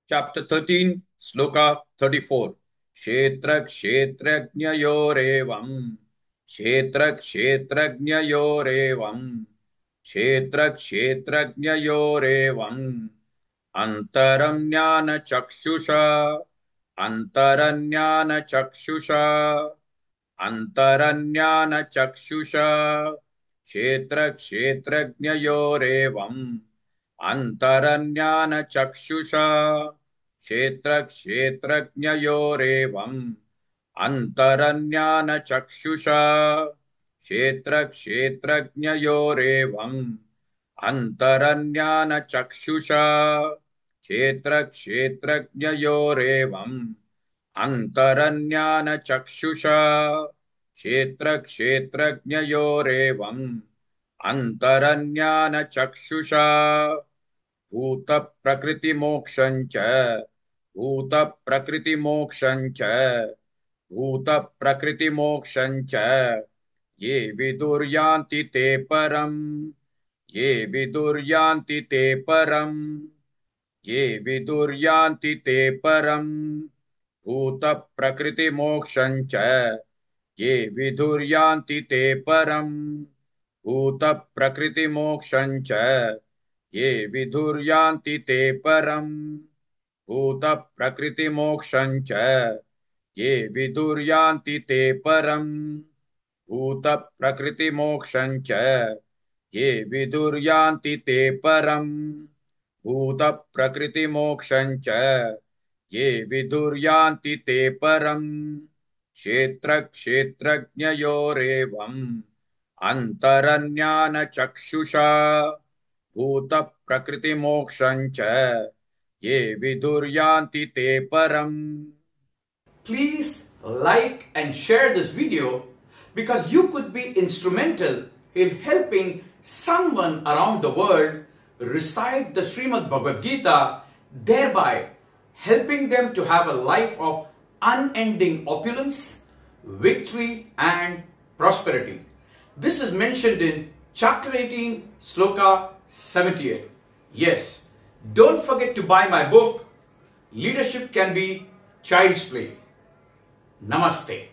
Chapter 13, Sloka 34. Kshetra kshetrajnayorevam. Kshetra kshetrajnayorevam. Kshetra kshetrajnayorevam. Antaram jnana chakshusha. Antaranyana chakshusha. Antaranyana chakshusha. Kshetra kshetrajnayorevam. Antaranyana chakshusha. Kshetra kshetrajnayorevam. Antaranyana chakshusha. Kshetra kshetrajnayorevam. Antaranyana chakshusha. Kshetra kshetrajnayorevam. Antaranyana chakshusha. Kshetra kshetrajnayorevam. Antaranyana chakshusha. Bhuta prakriti mokshancha. Bhuta prakriti mokshancha. Bhuta prakriti mokshancha. Ye viduryanti te param. Ye viduryanti te param. Ye viduryanti te param. Bhuta prakriti mokshancha. Ye viduryanti te param. Bhuta prakriti mokshancha. Ye viduryanti te param. Bhuta prakriti mokshancha. Ye viduryanti te param. Bhuta prakriti mokshancha. Ye viduryanti te param. Bhuta prakriti mokshancha. Ye viduryanti te param. Kshetra kshetrajnayorevam. Antaranyana chakshusha. Bhuta prakriti mokshancha. Ye viduryanti te param. Please like and share this video because you could be instrumental in helping someone around the world recite the Srimad Bhagavad Gita, thereby helping them to have a life of unending opulence, victory and prosperity. This is mentioned in chapter 18, Sloka 78. Yes, don't forget to buy my book, Leadership Can Be Child's Play. Namaste.